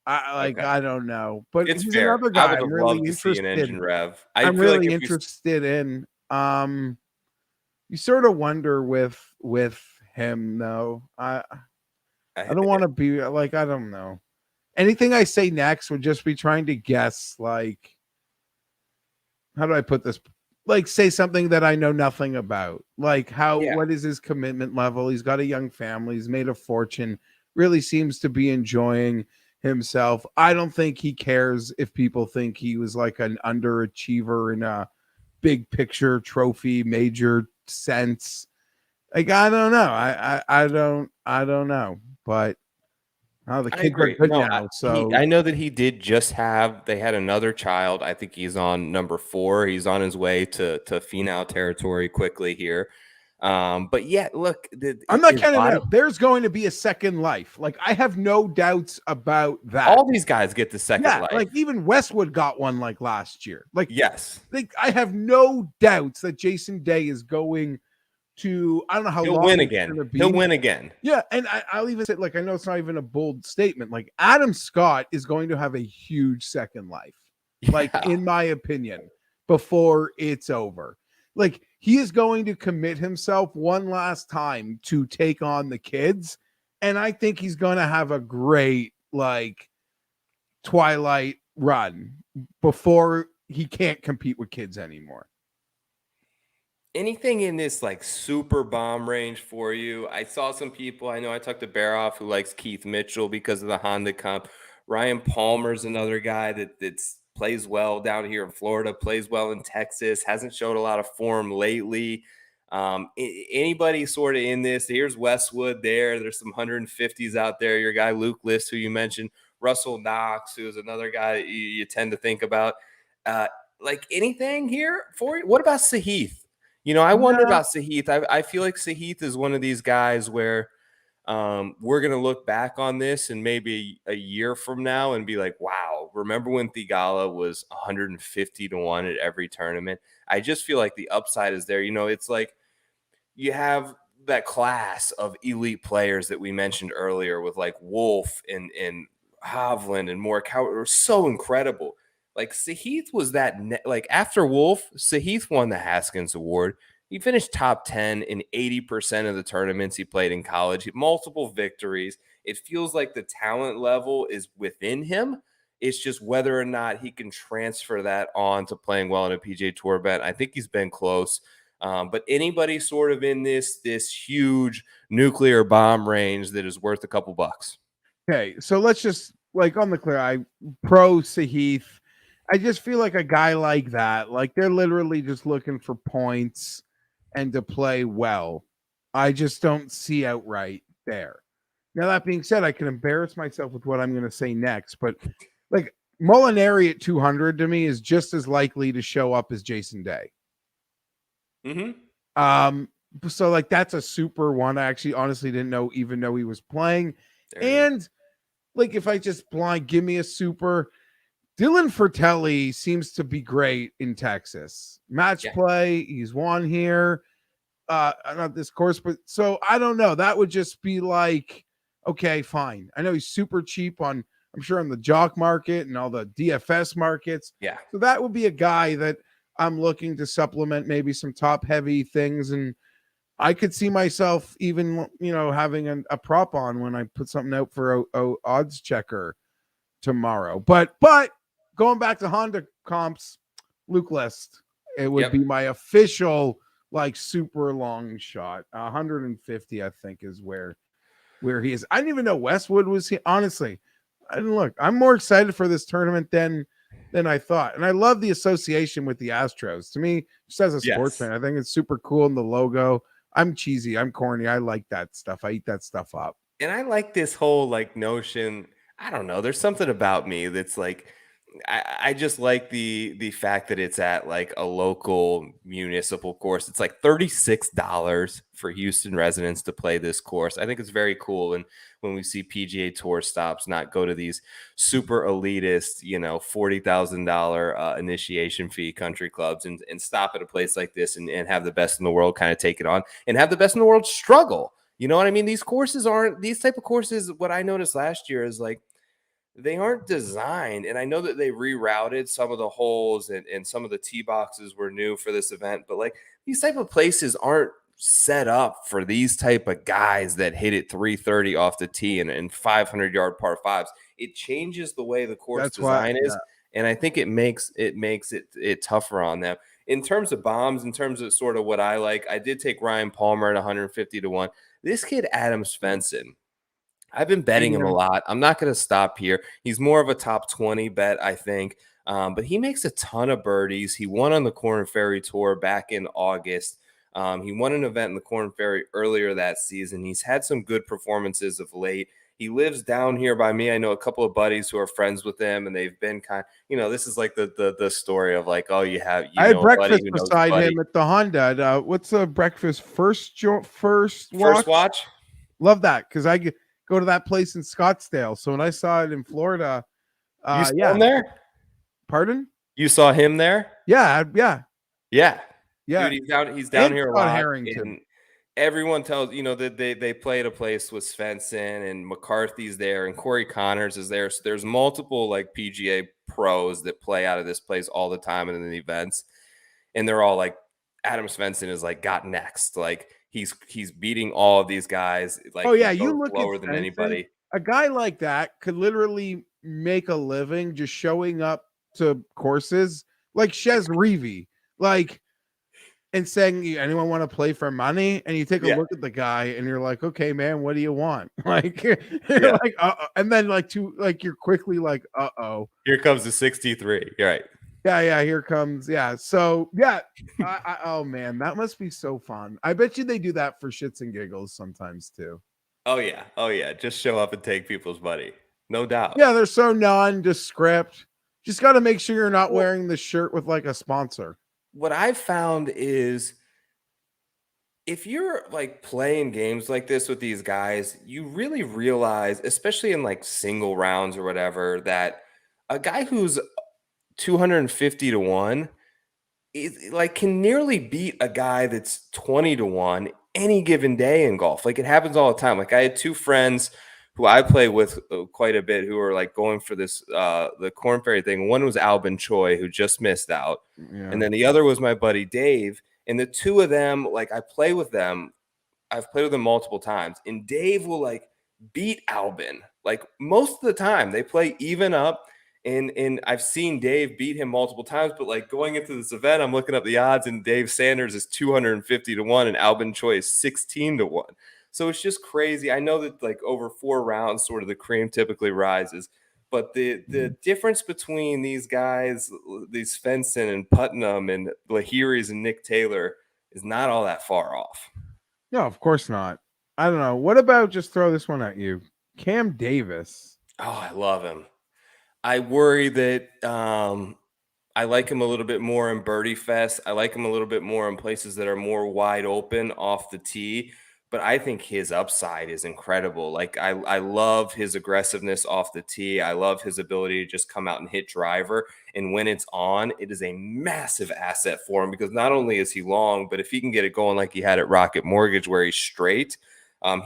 I don't know, but
it's fair.
Another guy
I would have loved to see an engine rev.
I'm really interested in. You sort of wonder with him though. I don't want to be like, I don't know. Anything I say next would just be trying to guess, like, how do I put this? Like, say something that I know nothing about. Like, what is his commitment level? He's got a young family. He's made a fortune. Really seems to be enjoying himself. I don't think he cares if people think he was like an underachiever in a big picture trophy major sense. Like, I don't know. I don't know. But the kids are good now. So
I know that he did just they had another child. I think he's on number 4. He's on his way to Finau territory quickly here. But yeah, look,
I'm not kidding. There's going to be a second life. Like I have no doubts about that.
All these guys get the second life.
Like even Westwood got one like last year. Like
yes,
like I have no doubts that Jason Day is going to, I don't know how
he'll
long
win again. He'll win again.
Yeah, and I'll even say, like, I know it's not even a bold statement. Like Adam Scott is going to have a huge second life, like in my opinion, before it's over. Like he is going to commit himself one last time to take on the kids, and I think he's going to have a great like twilight run before he can't compete with kids anymore.
Anything in this like super bomb range for you? I saw some people. I know I talked to Baroff who likes Keith Mitchell because of the Honda Cup. Ryan Palmer's another guy that's plays well down here in Florida, plays well in Texas, hasn't showed a lot of form lately. Anybody sort of in this? Here's Westwood there. There's some 150s out there. Your guy Luke List, who you mentioned, Russell Knox, who's another guy that you tend to think about. Like anything here for you? What about Sahith? You know, I wonder about Sahith. I feel like Sahith is one of these guys where we're going to look back on this and maybe a year from now and be like, wow, remember when Thigala was 150-1 at every tournament? I just feel like the upside is there. You know, it's like you have that class of elite players that we mentioned earlier with like Wolf and Hovland and Morikawa are so incredible. Like Sahith was like after Wolf, Sahith won the Haskins Award. He finished top 10 in 80% of the tournaments he played in college. Multiple victories. It feels like the talent level is within him. It's just whether or not he can transfer that on to playing well in a PGA Tour event. I think he's been close. But anybody sort of in this huge nuclear bomb range that is worth a couple bucks.
Okay, so let's just like on the clear. I pro Sahith. I just feel like a guy like that, like they're literally just looking for points and to play well. I just don't see outright there. Now, that being said, I can embarrass myself with what I'm going to say next, but like Molinari at 200 to me is just as likely to show up as Jason Day. So like that's a super one. I actually honestly didn't even know he was playing. And like if I just give me a super. Dylan Fratelli seems to be great in Texas. Match play, he's won here. Not this course, but so I don't know. That would just be like, okay, fine. I know he's super cheap I'm sure on the jock market and all the DFS markets.
Yeah.
So that would be a guy that I'm looking to supplement maybe some top heavy things, and I could see myself even, having a prop on when I put something out for a odds checker tomorrow. But going back to Honda comps, Luke List, it would be my official like super long shot. 150, I think, is where he is. I didn't even know Westwood was here. Honestly, I didn't look. I'm more excited for this tournament than I thought, and I love the association with the Astros. To me, just as a sports fan, I think it's super cool in the logo. I'm cheesy. I'm corny. I like that stuff. I eat that stuff up.
And I like this whole like notion. I don't know. There's something about me that's like, I just like the fact that it's at like a local municipal course. It's like $36 for Houston residents to play this course. I think it's very cool. And when we see PGA Tour stops not go to these super elitist, $40,000 initiation fee country clubs and stop at a place like this and have the best in the world kind of take it on and have the best in the world struggle. You know what I mean? These courses aren't these type of courses. What I noticed last year is like, they aren't designed, and I know that they rerouted some of the holes and some of the tee boxes were new for this event, but like these type of places aren't set up for these type of guys that hit it 330 off the tee and 500-yard par fives. It changes the way the course design is, and I think it makes it tougher on them. In terms of bombs, in terms of sort of what I like, I did take Ryan Palmer at 150 to 1. This kid, Adam Svensson, I've been betting him a lot. I'm not going to stop here. He's more of a top 20 bet, I think. But he makes a ton of birdies. He won on the Korn Ferry Tour back in August. He won an event in the Korn Ferry earlier that season. He's had some good performances of late. He lives down here by me. I know a couple of buddies who are friends with him, and they've been this is like the story of like, oh, I
had breakfast beside him at the Honda. What's the breakfast first watch? Love that because I go to that place in Scottsdale. So when I saw it in Florida,
you saw him there?
Pardon?
You saw him there?
Yeah.
Dude, he's down here a lot.
Harrington.
And everyone tells that they play at a place with Svensson and McCarthy's there and Corey Connors is there. So there's multiple like PGA pros that play out of this place all the time in the events, and they're all like, Adam Svensson is like got next. Like he's beating all of these guys. Like,
oh yeah, you look
lower than anybody.
A guy like that could literally make a living just showing up to courses like Chez Reavie, like, and saying, anyone want to play for money? And you take a look at the guy and you're like, okay, man, what do you want? Like, like, and then you're quickly like,
here comes the 63. You're right.
Yeah, here comes. Yeah. So, yeah. Oh, man, that must be so fun. I bet you they do that for shits and giggles sometimes, too.
Oh, yeah. Just show up and take people's money. No doubt.
Yeah, they're so nondescript. Just got to make sure you're not wearing the shirt with, like, a sponsor.
What I've found is if you're, like, playing games like this with these guys, you really realize, especially in, like, single rounds or whatever, that a guy who's 250 to 1 is like can nearly beat a guy that's 20 to 1 any given day in golf. Like it happens all the time. Like I had two friends who I play with quite a bit who are like going for this the Korn Ferry thing. One was Albin Choi who just missed out, and then the other was my buddy Dave. And the two of them, like I play with them, I've played with them multiple times, and Dave will like beat Albin like most of the time. They play even up. And I've seen Dave beat him multiple times, but like going into this event, I'm looking up the odds, and Dave Sanders is 250 to 1, and Albin Choi is 16 to 1. So it's just crazy. I know that like over 4 rounds, sort of the cream typically rises, but the difference between these guys, these Svensson and Putnam and Lahiris and Nick Taylor, is not all that far off.
No, of course not. I don't know. What about just throw this one at you, Cam Davis?
Oh, I love him. I worry that I like him a little bit more in Birdie Fest. I like him a little bit more in places that are more wide open off the tee. But I think his upside is incredible. Like I love his aggressiveness off the tee. I love his ability to just come out and hit driver. And when it's on, it is a massive asset for him because not only is he long, but if he can get it going like he had at Rocket Mortgage where he's straight,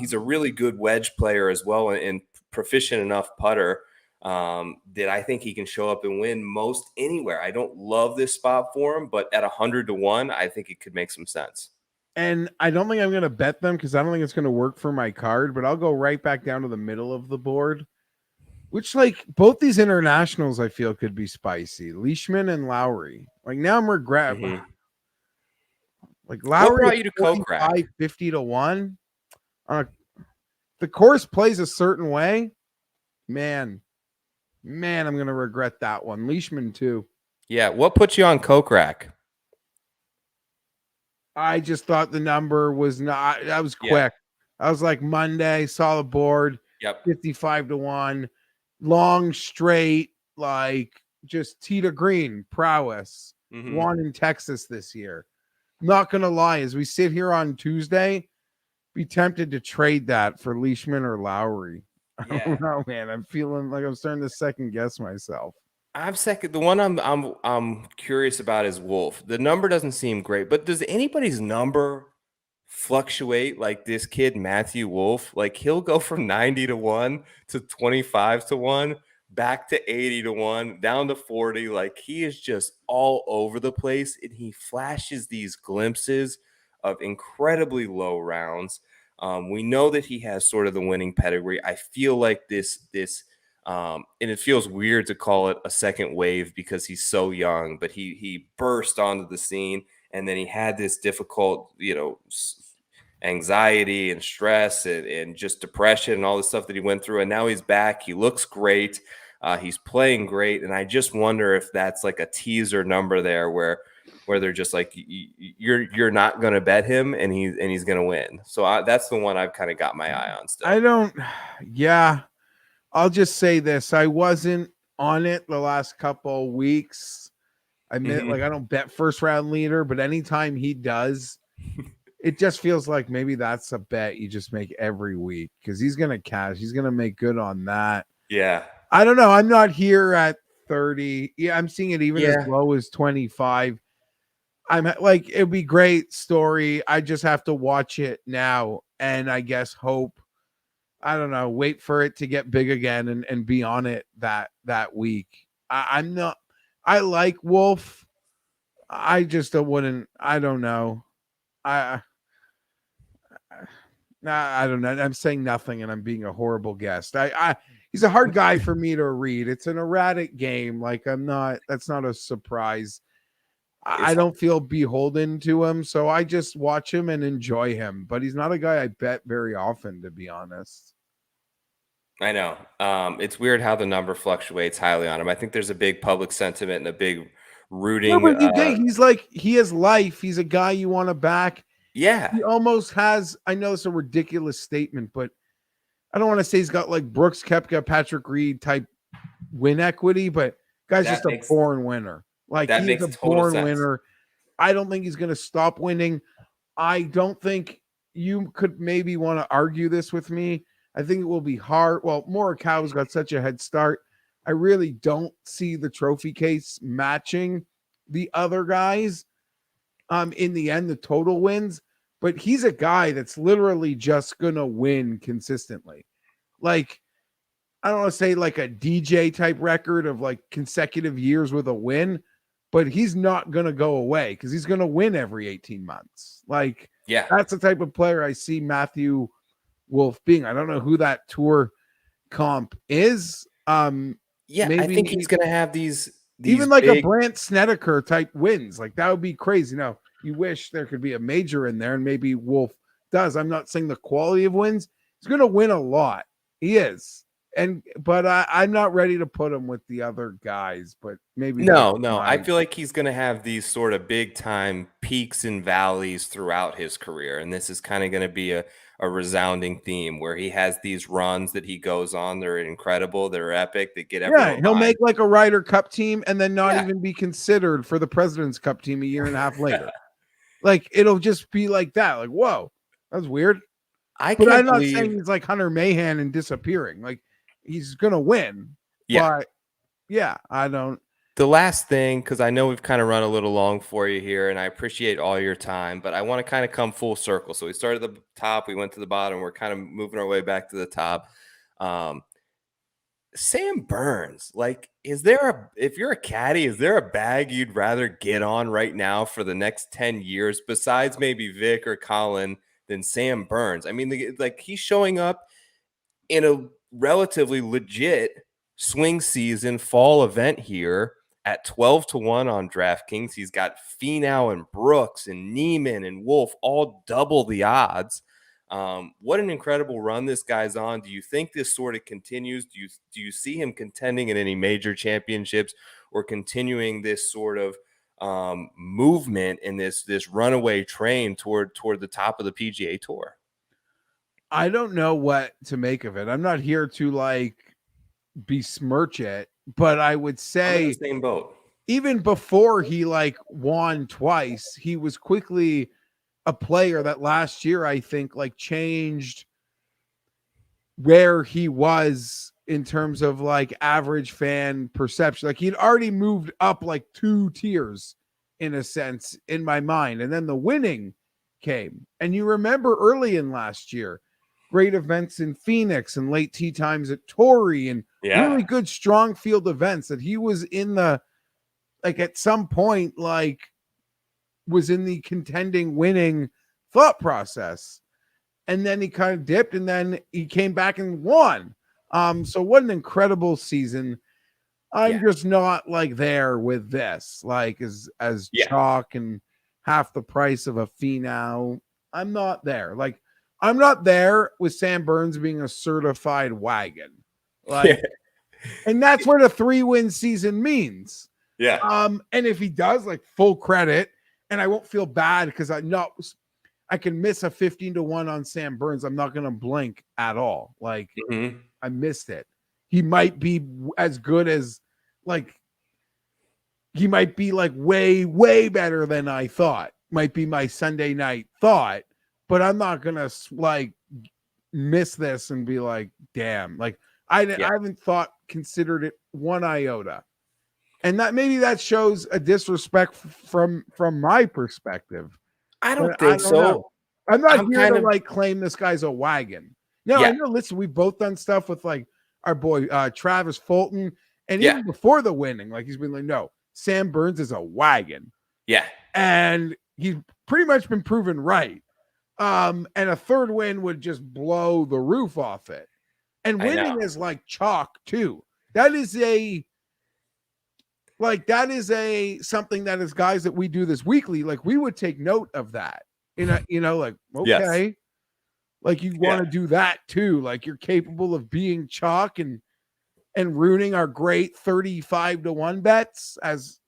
he's a really good wedge player as well and proficient enough putter. that I think he can show up and win most anywhere. I don't love this spot for him, but at 100-1, I think it could make some sense.
And I don't think I'm going to bet them because I don't think it's going to work for my card, but I'll go right back down to the middle of the board, which, like, both these internationals I feel could be spicy. Leishman and Lowry. Like, now I'm regret.
Mm-hmm.
Like,
What
Lowry
brought you to Kokrak?
50-1. The course plays a certain way. Man, I'm going to regret that one. Leishman, too.
Yeah. What put you on Kokrak?
I just thought the number was not, that was quick.
Yeah.
I was like, Monday, saw the board.
Yep.
55-1, long straight, like just tee to green prowess.
Mm-hmm.
Won in Texas this year. Not gonna lie, as we sit here on Tuesday, be tempted to trade that for Leishman or Lowry.
Yeah.
I don't know, man. I'm feeling like I'm starting to second guess myself.
I'm second. The one I'm curious about is Wolf. The number doesn't seem great, but does anybody's number fluctuate like this kid Matthew Wolf? Like he'll go from 90-1 to 25-1, back to 80-1, down to 40. Like he is just all over the place, and he flashes these glimpses of incredibly low rounds. We know that he has sort of the winning pedigree. I feel like this and it feels weird to call it a second wave because he's so young, but he burst onto the scene, and then he had this difficult, anxiety and stress and just depression and all the stuff that he went through. And now he's back. He looks great. He's playing great. And I just wonder if that's like a teaser number there where they're just like, you're not going to bet him and he's going to win. So that's the one I've kind of got my eye on still.
I'll just say this. I wasn't on it the last couple weeks. I admit, like, I don't bet first round leader, but anytime he does, it just feels like maybe that's a bet you just make every week because he's going to cash. He's going to make good on that.
Yeah.
I don't know. I'm not here at 30. Yeah, I'm seeing it even as low as 25. I'm like, it'd be great story. I just have to watch it now and I guess hope. I don't know, wait for it to get big again and be on it that week. I'm not, I like Wolf. I just wouldn't, I don't know. I don't know. I'm saying nothing and I'm being a horrible guest. He's a hard guy for me to read. It's an erratic game. Like that's not a surprise. I don't feel beholden to him. So I just watch him and enjoy him, but he's not a guy I bet very often, to be honest.
I know. It's weird how the number fluctuates highly on him. I think there's a big public sentiment and a big rooting.
No, but he's like, he has life. He's a guy you want to back.
Yeah.
He almost has, I know it's a ridiculous statement, but I don't want to say he's got like Brooks Koepka, Patrick Reed type win equity, but guy's just a born winner. Like he's a born winner. I don't think he's going to stop winning. I don't think you could maybe want to argue this with me. I think it will be hard. Well, Morikawa's got such a head start. I really don't see the trophy case matching the other guys. In the end, the total wins, but he's a guy that's literally just going to win consistently. Like, I don't want to say like a DJ type record of like consecutive years with a win, but he's not going to go away because he's going to win every 18 months. Like,
yeah,
that's the type of player I see Matthew Wolf being. I don't know who that tour comp is.
Maybe I think he's going to have these
even like a Brandt Snedeker type wins. Like that would be crazy. Now, you wish there could be a major in there, and maybe Wolf does. I'm not saying the quality of wins. He's going to win a lot. He is. But I'm not ready to put him with the other guys, but maybe
no. I feel like he's going to have these sort of big time peaks and valleys throughout his career, and this is kind of going to be a resounding theme where he has these runs that he goes on. They're incredible. They're epic. They get everyone.
Yeah, he'll make like a Ryder Cup team and then not even be considered for the President's Cup team a year and a half later. Like it'll just be like that. Like, whoa, that's weird. I'm not saying he's like Hunter Mahan and disappearing. Like he's gonna win.
Yeah.
But yeah, I don't.
The last thing, because I know we've kind of run a little long for you here, and I appreciate all your time, but I want to kind of come full circle. So we started at the top, we went to the bottom, we're kind of moving our way back to the top. Sam Burns, like, if you're a caddy, is there a bag you'd rather get on right now for the next 10 years besides maybe Vic or Colin than Sam Burns? I mean, like, he's showing up in a relatively legit swing season fall event here at 12-1 on DraftKings. He's got Finau and Brooks and Neiman and Wolf all double the odds. What an incredible run this guy's on. Do you think this sort of continues? Do you see him contending in any major championships or continuing this sort of movement in this runaway train toward the top of the PGA Tour?
I don't know what to make of it. I'm not here to like besmirch it, but I would
I'm in
say
the same boat.
even before he like won twice, he was quickly a player that last year I think like changed where he was in terms of like average fan perception. Like he'd already moved up like 2 tiers in a sense in my mind. And then the winning came. And you remember early in last year, great events in Phoenix and late tee times at Torrey and really good strong field events that he was in the like at some point like was in the contending winning thought process. And then he kind of dipped and then he came back and won. So what an incredible season. I'm just not like there with this, like as chalk and half the price of a Finau. I'm not there. Like I'm not there with Sam Burns being a certified wagon. Like, and that's what a 3-win season means.
Yeah.
And if he does, like full credit, and I won't feel bad because I can miss a 15-1 on Sam Burns. I'm not going to blink at all. Like I missed it. He might be as good as like, he might be like way, way better than I thought. Might be my Sunday night thought, but I'm not going to like miss this and be like, damn, like I haven't considered it one iota. And that maybe that shows a disrespect from my perspective.
I don't think so.
Know. I'm not here to like claim this guy's a wagon. No, I know. Listen, we've both done stuff with like our boy Travis Fulton, and even before the winning, like he's been like, no, Sam Burns is a wagon.
Yeah,
and he's pretty much been proven right. And a third win would just blow the roof off it. And winning is like chalk too. That is something that is guys that we do this weekly. Like we would take note of that. Like, okay, like you want to do that too. Like you're capable of being chalk and ruining our great 35-1 bets as,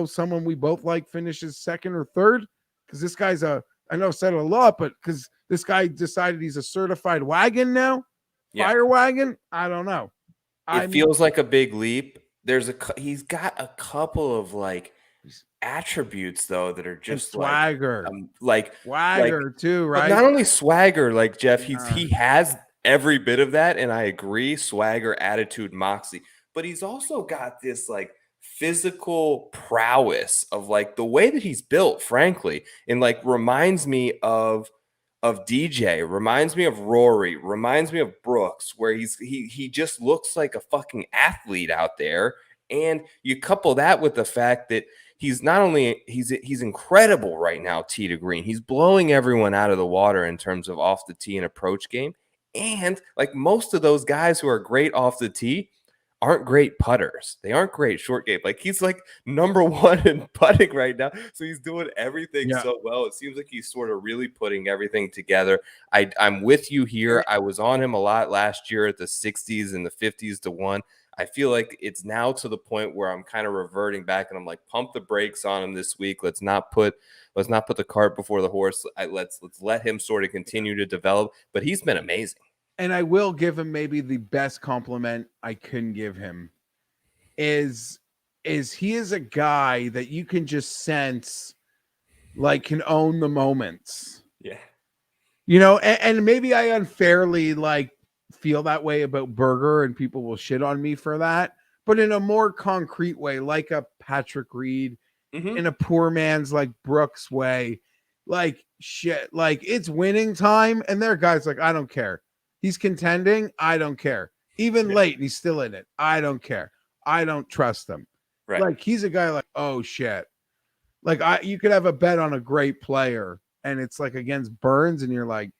someone we both like finishes second or third. Cause this guy's I know I've said it a lot, but cause this guy decided he's a certified wagon now, fire wagon. I don't know.
It feels like a big leap. He's got a couple of like attributes though that are just
swagger,
swagger
too, right?
But not only swagger, like Geoff, he has every bit of that, and I agree. Swagger, attitude, moxie, but he's also got this like physical prowess of like the way that he's built, frankly, and like reminds me of DJ, reminds me of Rory, reminds me of Brooks, where he just looks like a fucking athlete out there. And you couple that with the fact that he's not only he's incredible right now, tee to green. He's blowing everyone out of the water in terms of off the tee and approach game. And like most of those guys who are great off the tee aren't great putters. They aren't great short game. Like he's like number 1 in putting right now. So he's doing everything so well. It seems like he's sort of really putting everything together. I'm with you here. I was on him a lot last year at the 60s and the 50s to 1. I feel like it's now to the point where I'm kind of reverting back and I'm like, pump the brakes on him this week. Let's not put the cart before the horse. Let's let him sort of continue to develop. But he's been amazing.
And I will give him maybe the best compliment I can give him is he is a guy that you can just sense like can own the moments.
Yeah.
And maybe I unfairly like feel that way about Berger and people will shit on me for that, but in a more concrete way, like a Patrick Reed, in a poor man's like Brooks way, like shit, like it's winning time. And there are guys like, I don't care. He's contending. I don't care. even late, and he's still in it. I don't care. I don't trust him.
Right.
Like, he's a guy like, oh shit. Like, you could have a bet on a great player, and it's like against Burns, and you're like,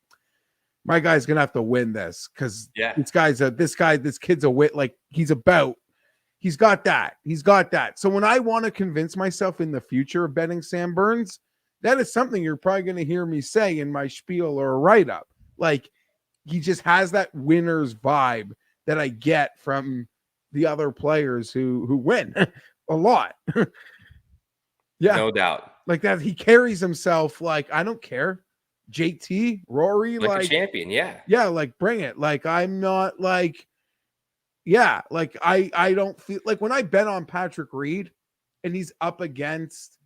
my guy's gonna have to win this because this kid's a wit. Like, he's got that. So when I want to convince myself in the future of betting Sam Burns, that is something you're probably going to hear me say in my spiel or a write-up. Like, he just has that winner's vibe that I get from the other players who win a lot. Yeah.
No doubt.
Like that. He carries himself like, I don't care. JT, Rory,
like a champion. Yeah.
Yeah. Like, bring it. Like, I'm not like, yeah. Like, I don't feel like when I bet on Patrick Reed and he's up against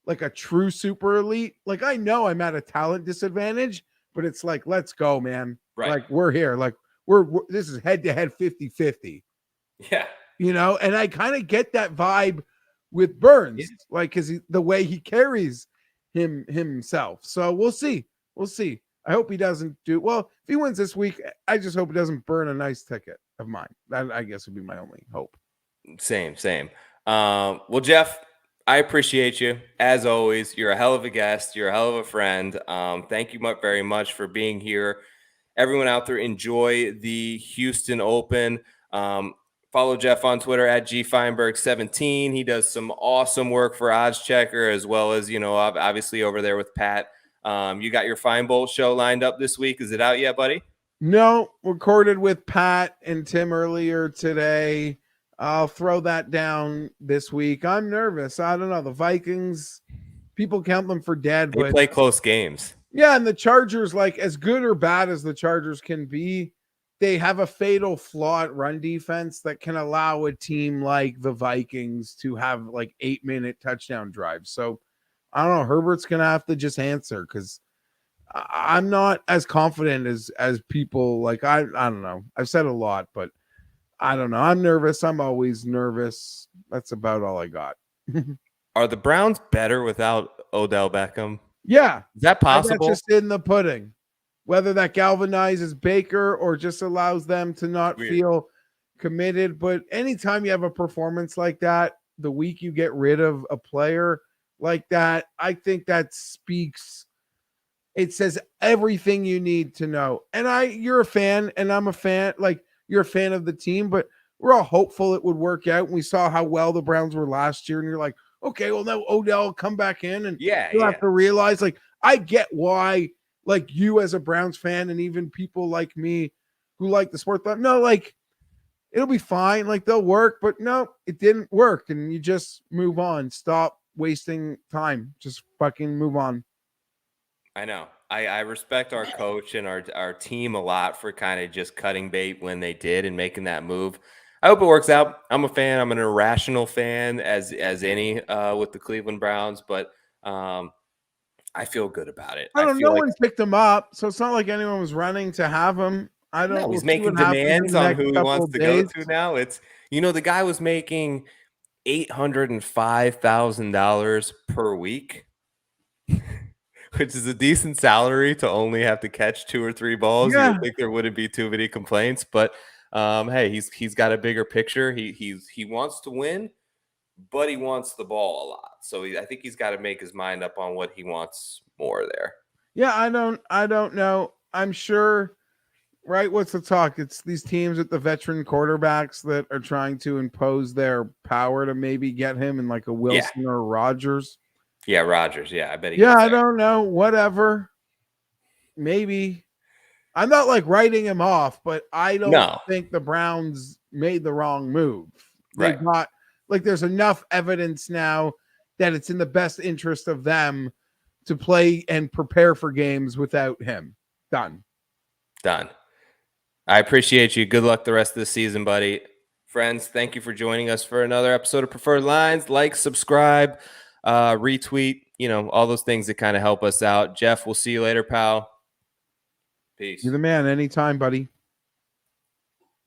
like a true super elite, like, I know I'm at a talent disadvantage, but it's like, let's go, man.
Right.
Like, we're here. Like, this is head to head 50-50.
Yeah.
You know, and I kind of get that vibe with Burns, like, because the way he carries himself. So we'll see. I hope he doesn't do well. If he wins this week, I just hope he doesn't burn a nice ticket of mine. That, I guess, would be my only hope.
Same. Well, Geoff, I appreciate you as always. You're a hell of a guest. You're a hell of a friend. Thank you very much for being here. Everyone out there, enjoy the Houston Open. Follow Geoff on Twitter at Fienberg17. He does some awesome work for Odds Checker, as well as, obviously over there with Pat. You got your Fine Bowl show lined up this week. Is it out yet, buddy?
No, recorded with Pat and Tim earlier today. I'll throw that down this week. I'm nervous. I don't know. The Vikings, people count them for dead.
They play close games.
Yeah, and the Chargers, like, as good or bad as the Chargers can be, they have a fatal flaw at run defense that can allow a team like the Vikings to have like 8-minute touchdown drives. So I don't know. Herbert's going to have to just answer because I'm not as confident as people. Like, I don't know. I've said a lot, but I don't know. I'm nervous. I'm always nervous. That's about all I got.
Are the Browns better without Odell Beckham?
Yeah.
Is that possible?
That's just in the pudding. Whether that galvanizes Baker or just allows them to not feel committed. But anytime you have a performance like that, the week you get rid of a player like that, I think that speaks. It says everything you need to know. And you're a fan, and I'm a fan. Like, you're a fan of the team, but we're all hopeful it would work out. And we saw how well the Browns were last year, and you're like, okay, well, now Odell will come back in, and you'll have to realize, like, I get why, like, you as a Browns fan, and even people like me who like the sport, thought, no, like, it'll be fine. Like, they'll work, but no, it didn't work. And you just move on. Stop wasting time. Just fucking move on.
I know. I respect our coach and our team a lot for kind of just cutting bait when they did and making that move. I hope it works out. I'm a fan. I'm an irrational fan as any with the Cleveland Browns, but I feel good about it.
I don't know. No one picked him up, so it's not like anyone was running to have him. I don't know.
He's making demands on who he wants to go to now. It's, the guy was making $805,000 per week, which is a decent salary to only have to catch 2 or 3 balls.
Yeah.
You'd think there wouldn't be too many complaints, but hey, he's got a bigger picture. He wants to win, but he wants the ball a lot. So I think he's got to make his mind up on what he wants more there.
Yeah, I don't know. I'm sure, right? What's the talk? It's these teams with the veteran quarterbacks that are trying to impose their power to maybe get him in like a Wilson or Rodgers.
Yeah, Rodgers. Yeah, I bet he.
Yeah, I don't know. Whatever. Maybe. I'm not like writing him off, but I don't think the Browns made the wrong move. They've got, like, there's enough evidence now that it's in the best interest of them to play and prepare for games without him. Done.
I appreciate you. Good luck the rest of the season, buddy. Friends, thank you for joining us for another episode of Preferred Lines. Like, subscribe, retweet, all those things that kind of help us out. Geoff, we'll see you later, pal. Peace.
You're the man. Anytime, buddy.